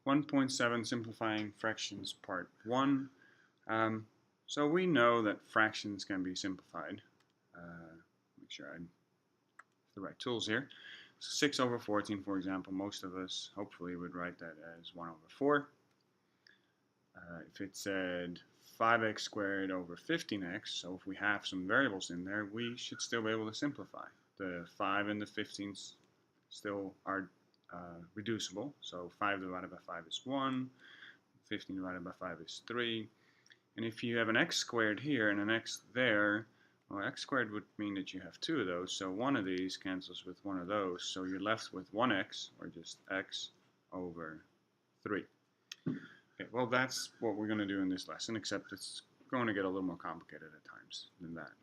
1.7 Simplifying Fractions Part 1. Um, so we know that fractions can be simplified. Make sure I have the right tools here. So 6 over 14, for example, most of us hopefully would write that as 1 over 4. If it said 5x squared over 15x, so if we have some variables in there, we should still be able to simplify. The 5 and the 15 still are reducible. So 5 divided by 5 is 1, 15 divided by 5 is 3. And if you have an x squared here and an x there, well, x squared would mean that you have two of those, so one of these cancels with one of those, so you're left with 1x, or just x over 3. Okay, well, that's what we're going to do in this lesson, except it's going to get a little more complicated at times than that.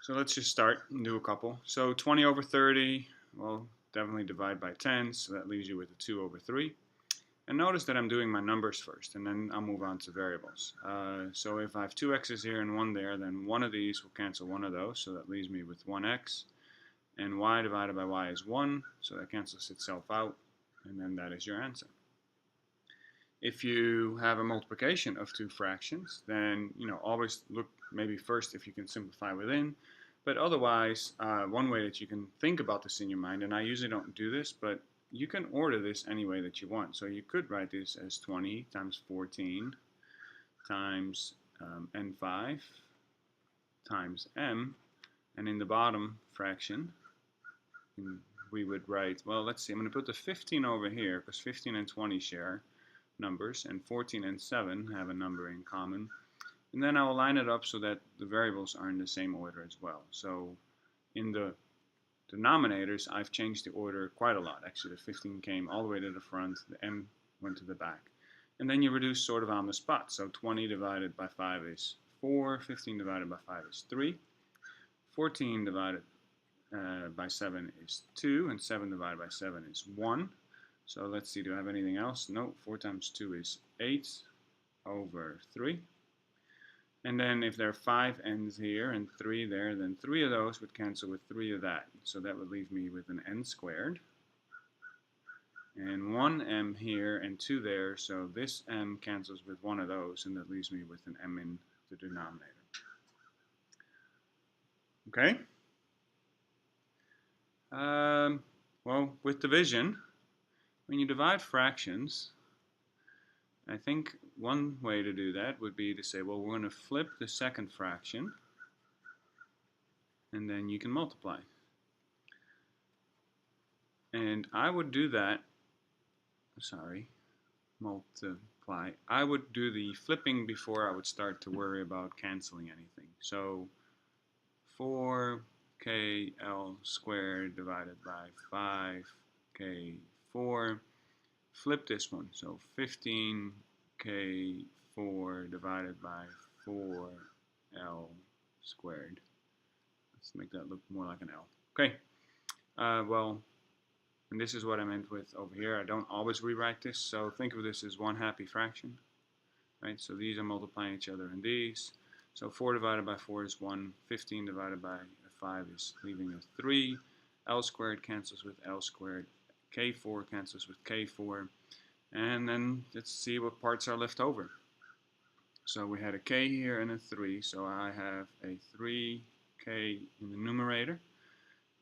So let's just start and do a couple. So 20 over 30, well, definitely divide by 10, so that leaves you with a 2 over 3. And notice that I'm doing my numbers first, and then I'll move on to variables. So if I have two x's here and one there, then one of these will cancel one of those, so that leaves me with 1x. And y divided by y is 1, so that cancels itself out, and then that is your answer. If you have a multiplication of two fractions, then always look maybe first if you can simplify within. But otherwise, one way that you can think about this in your mind, and I usually don't do this, but you can order this any way that you want. So you could write this as 20 times 14 times n5 times m, and in the bottom fraction we would write, well, let's see, I'm going to put the 15 over here because 15 and 20 share numbers, and 14 and 7 have a number in common. And then I will line it up so that the variables are in the same order as well. So in the denominators, I've changed the order quite a lot. Actually, the 15 came all the way to the front, the m went to the back. And then you reduce sort of on the spot. So 20 divided by 5 is 4, 15 divided by 5 is 3, 14 divided by 7 is 2, and 7 divided by 7 is 1. So let's see, do I have anything else? No, 4 times 2 is 8 over 3. And then if there are 5 n's here and 3 there, then 3 of those would cancel with 3 of that. So that would leave me with an n squared. And 1 m here and 2 there, so this m cancels with one of those, and that leaves me with an m in the denominator. Okay? Well, with division, when you divide fractions, I think one way to do that would be to say, well, we're going to flip the second fraction, and then you can multiply. And I would do that, multiply. I would do the flipping before I would start to worry about canceling anything. So 4kl squared divided by 5k4. Flip this one, so 15k4 divided by 4l squared. Let's make that look more like an L. Okay, well, and this is what I meant with over here. I don't always rewrite this, so think of this as one happy fraction, right? So these are multiplying each other in these. So 4 divided by 4 is 1, 15 divided by 5 is leaving a 3, L squared cancels with L squared, K4 cancels with K4, and then let's see what parts are left over. So we had a K here and a 3, so I have a 3K in the numerator,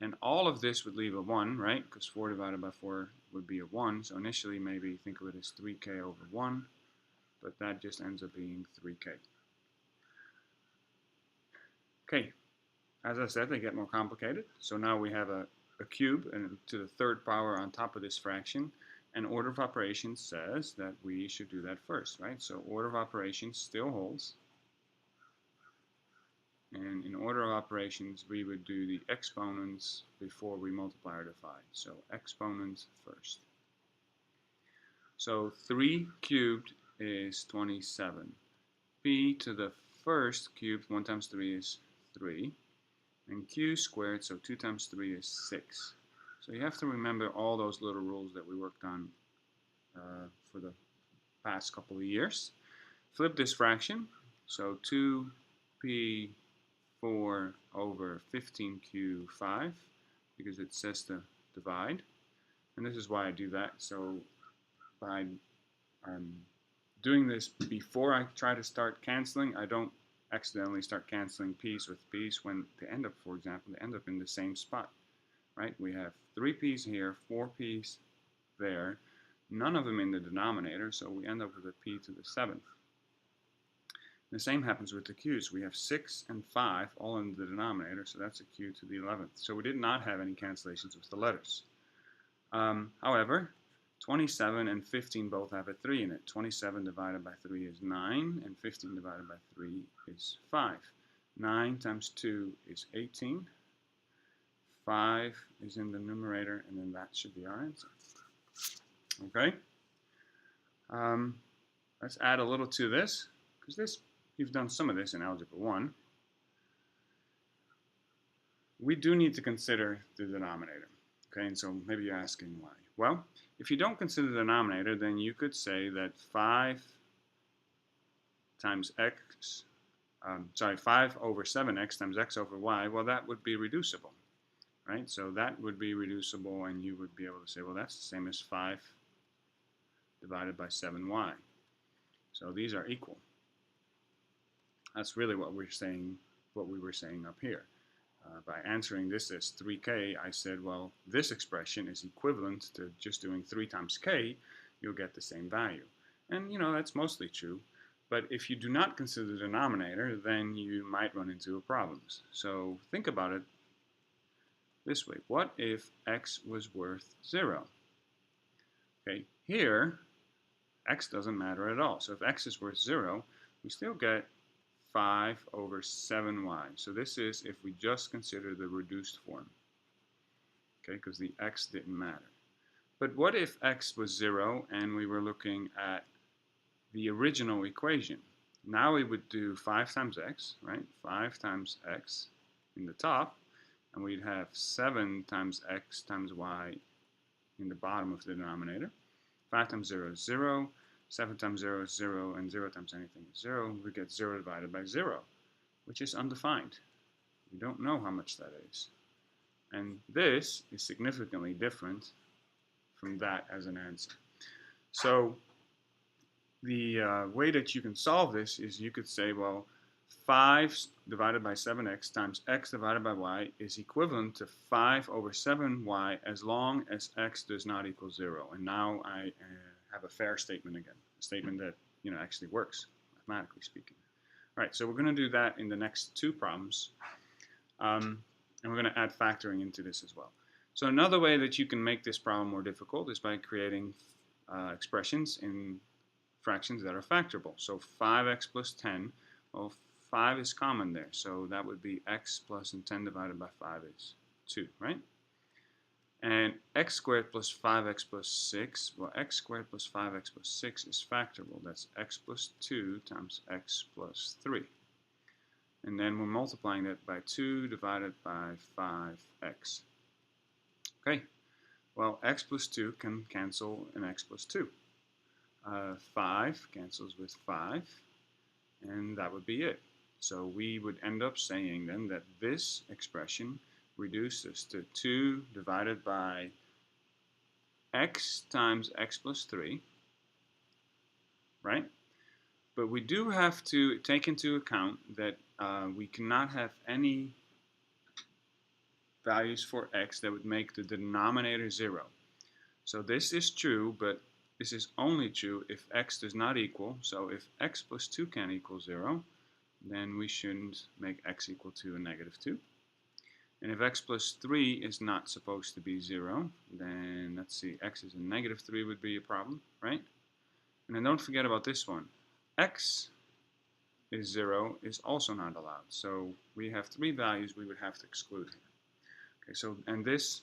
and all of this would leave a 1, right? Because 4 divided by 4 would be a 1, so initially maybe think of it as 3K over 1, but that just ends up being 3K. Okay, as I said, they get more complicated. So now we have a cube and to the third power on top of this fraction. And order of operations says that we should do that first, right? So order of operations still holds. And in order of operations, we would do the exponents before we multiply or divide. So exponents first. So 3 cubed is 27. P to the first cubed, 1 times 3 is 3. And q squared, so 2 times 3 is 6. So you have to remember all those little rules that we worked on for the past couple of years. Flip this fraction, so 2p4 over 15q5, because it says to divide. And this is why I do that. So by doing this before I try to start canceling, I don't accidentally start canceling piece with piece when they end up, for example, they end up in the same spot, right? We have 3 p's here, 4 p's there, none of them in the denominator, so we end up with a p to the 7th. The same happens with the q's. We have 6 and 5 all in the denominator, so that's a q to the 11th. So we did not have any cancellations with the letters. However, 27 and 15 both have a 3 in it. 27 divided by 3 is 9, and 15 divided by 3 is 5. 9 times 2 is 18. 5 is in the numerator, and then that should be our answer. Okay? Let's add a little to this, because this, you've done some of this in Algebra 1. We do need to consider the denominator. Okay, and so maybe you're asking why. Well, if you don't consider the denominator, then you could say that 5 times x, 5 over 7x times x over y, well, that would be reducible, right? So that would be reducible, and you would be able to say, well, that's the same as 5 divided by 7y. So these are equal. That's really what we're saying, what we were saying up here. By answering this as 3k, I said, well, this expression is equivalent to just doing 3 times k, you'll get the same value. And, you know, that's mostly true. But if you do not consider the denominator, then you might run into problems. So think about it this way. What if x was worth 0? Okay, here, x doesn't matter at all. So if x is worth 0, we still get 5 over 7y. So this is if we just consider the reduced form, okay, because the x didn't matter. But what if x was 0 and we were looking at the original equation? Now we would do 5 times x, right? 5 times x in the top, and we'd have 7 times x times y in the bottom of the denominator. 5 times 0 is 0. 7 times 0 is 0, and 0 times anything is 0. We get 0 divided by 0, which is undefined. We don't know how much that is. And this is significantly different from that as an answer. So the way that you can solve this is you could say, well, 5 divided by 7x times x divided by y is equivalent to 5 over 7y as long as x does not equal 0. And now I have a fair statement again, a statement that, you know, actually works, mathematically speaking. All right, so we're going to do that in the next 2 problems, and we're going to add factoring into this as well. So another way that you can make this problem more difficult is by creating expressions in fractions that are factorable. So 5x plus 10, well, 5 is common there, so that would be x plus, and 10 divided by 5 is 2, right? And x squared plus 5x plus 6, well, x squared plus 5x plus 6 is factorable. That's x plus 2 times x plus 3. And then we're multiplying that by 2 divided by 5x. Okay, well, x plus 2 can cancel an x plus 2. 5 cancels with 5, and that would be it. So we would end up saying then that this expression reduces to 2 divided by x times x plus 3, right? But we do have to take into account that we cannot have any values for x that would make the denominator 0. So this is true, but this is only true if x does not equal. So if x plus 2 can't equal 0, then we shouldn't make x equal to a negative 2. And if x plus 3 is not supposed to be 0, then let's see, x is a negative 3 would be a problem, right? And then don't forget about this one. X is 0 is also not allowed. So we have 3 values we would have to exclude here. Okay, so, and this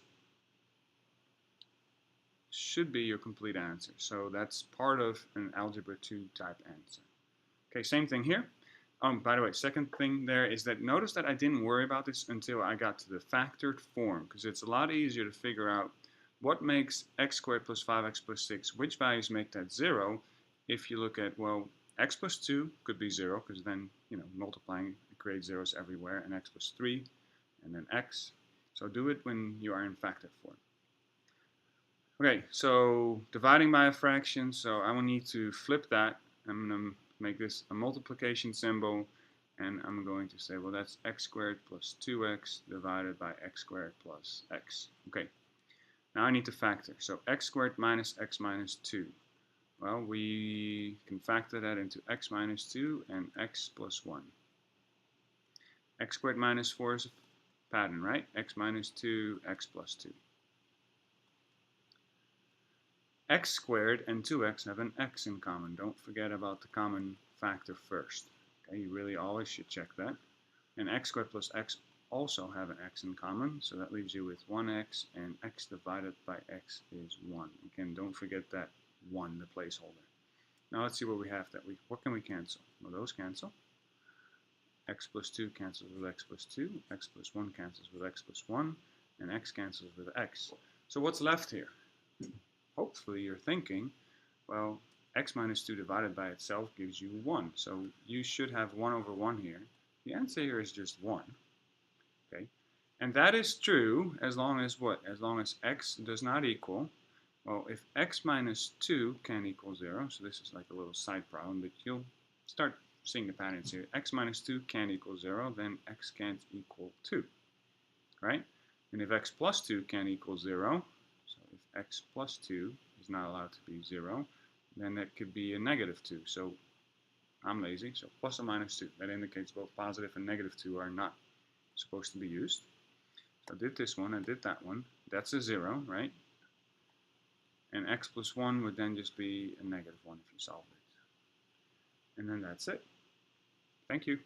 should be your complete answer. So that's part of an Algebra 2 type answer. Okay, same thing here. By the way, second thing there is that notice that I didn't worry about this until I got to the factored form, because it's a lot easier to figure out what makes x squared plus 5x plus 6, which values make that 0, if you look at, well, x plus 2 could be 0, because then, you know, multiplying it creates zeros everywhere, and x plus 3, and then x. So do it when you are in factored form. Okay, so dividing by a fraction, so I will need to flip that. I'm going to make this a multiplication symbol, and I'm going to say, well, that's x squared plus 2x divided by x squared plus x. Okay, now I need to factor. So x squared minus x minus 2. Well, we can factor that into x minus 2 and x plus 1. X squared minus 4 is a pattern, right? X minus 2, x plus 2. X squared and 2x have an x in common. Don't forget about the common factor first. Okay, you really always should check that. And x squared plus x also have an x in common, so that leaves you with 1x, and x divided by x is 1. Again, don't forget that 1, the placeholder. Now let's see what we have. What can we cancel? Well, those cancel. X plus 2 cancels with x plus 2, x plus 1 cancels with x plus 1, and x cancels with x. So what's left here? Hopefully you're thinking, well, x minus 2 divided by itself gives you 1. So you should have 1 over 1 here. The answer here is just 1. Okay, and that is true as long as what? As long as x does not equal, well, if x minus 2 can equal 0, so this is like a little side problem, but you'll start seeing the patterns here. X minus 2 can equal 0, then x can't equal 2, right? And if x plus 2 can equal 0, so if x plus 2 is not allowed to be 0, then that could be a negative 2. So I'm lazy, so plus or minus 2. That indicates both positive and negative 2 are not supposed to be used. So I did this one, I did that one. That's a 0, right? And x plus 1 would then just be a negative 1 if you solve it. And then that's it. Thank you.